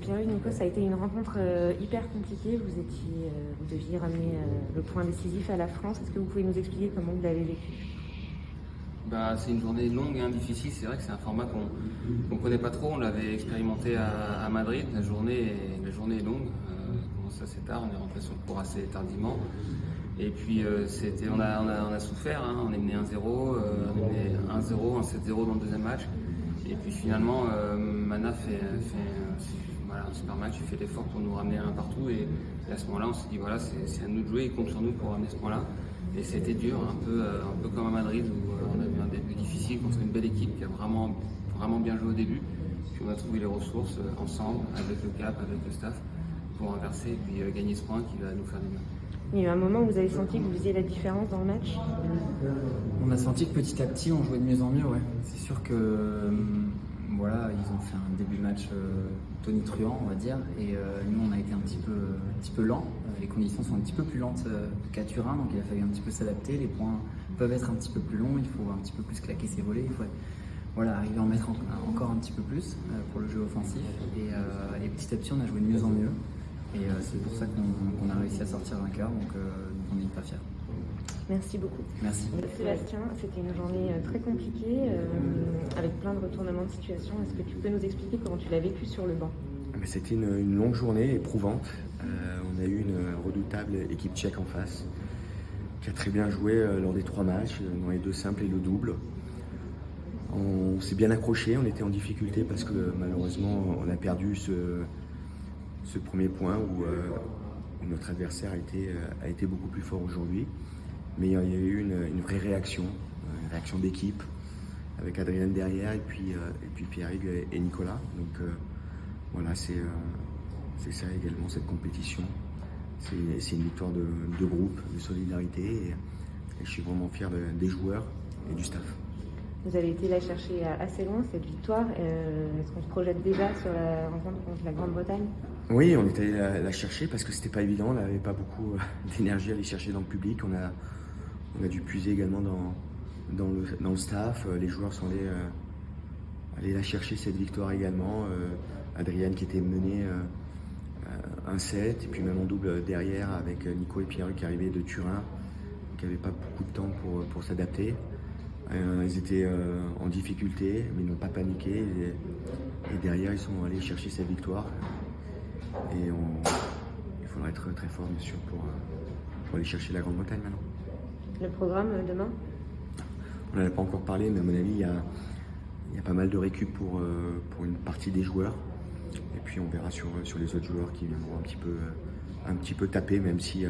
Pierre-Hugues, Nico, ça a été une rencontre hyper compliquée. Vous deviez ramener le point décisif à la France. Est-ce que vous pouvez nous expliquer comment vous l'avez vécu? C'est une journée longue et difficile. C'est vrai que c'est un format qu'on ne connaît pas trop. On l'avait expérimenté à Madrid. La journée est longue. On commence assez tard. On est rentré sur le cours assez tardivement. Et puis on a souffert. On est mené 1-0, on est mené 1-0, 1-7-0 dans le deuxième match. Et puis finalement, Mana fait un super match. Il fait l'effort pour nous ramener un partout. Et à ce moment-là, on s'est dit voilà, c'est à nous de jouer. Il compte sur nous pour ramener ce point-là. Et c'était dur, un peu comme à Madrid où on a eu un début difficile contre une belle équipe qui a vraiment bien joué au début. Puis on a trouvé les ressources ensemble, avec le CAP, avec le staff, pour inverser et puis gagner ce point qui va nous faire du bien. Il y a eu un moment où vous avez senti que vous faisiez la différence dans le match? On a senti que petit à petit on jouait de mieux en mieux, ouais. C'est sûr que voilà, ils ont fait un début de match tonitruant, on va dire, et nous on a été un petit peu lents. Les conditions sont un petit peu plus lentes qu'à Turin, donc il a fallu un petit peu s'adapter. Les points peuvent être un petit peu plus longs, il faut un petit peu plus claquer ses volets, il faut arriver à en mettre encore un petit peu plus pour le jeu offensif. Et petit à petit on a joué de mieux en mieux, et c'est pour ça qu'on a réussi à sortir vainqueur, donc on est hyper fiers. Merci beaucoup. Merci. Sébastien, c'était une journée très compliquée, avec plein de retournements de situation. Est-ce que tu peux nous expliquer comment tu l'as vécu sur le banc? C'était une longue journée éprouvante. On a eu une redoutable équipe tchèque en face, qui a très bien joué lors des 3 matchs, dans les 2 simples et le double. On s'est bien accroché, on était en difficulté parce que malheureusement on a perdu ce premier point où notre adversaire a été beaucoup plus fort aujourd'hui. Mais il y a eu une vraie réaction d'équipe, avec Adrien derrière et puis Pierre-Hugues et Nicolas. Donc voilà, c'est ça également, cette compétition. C'est une victoire de groupe, de solidarité, et je suis vraiment fier des joueurs et du staff. Vous avez été la chercher assez loin, cette victoire. Est-ce qu'on se projette déjà sur la rencontre contre la Grande-Bretagne? Oui, on était allé la chercher parce que c'était pas évident, on n'avait pas beaucoup d'énergie à aller chercher dans le public. On a dû puiser également dans le staff. Les joueurs sont allés la chercher, cette victoire également. Adrien qui était mené 1-7, et puis même en double derrière avec Nico et Pierre qui arrivaient de Turin, qui n'avaient pas beaucoup de temps pour s'adapter. Ils étaient en difficulté, mais ils n'ont pas paniqué. Et derrière, ils sont allés chercher cette victoire. Et il faudra être très fort, bien sûr, pour aller chercher la Grande-Bretagne maintenant. Le programme demain? On n'en a pas encore parlé, mais à mon avis, il y a pas mal de récup pour une partie des joueurs. Et puis on verra sur les autres joueurs qui viendront un petit peu taper, même si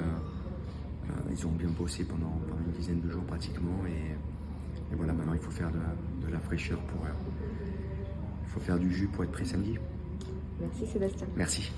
ils ont bien bossé pendant une dizaine de jours pratiquement. Et voilà, maintenant il faut faire de la fraîcheur il faut faire du jus pour être prêt samedi. Merci Sébastien. Merci.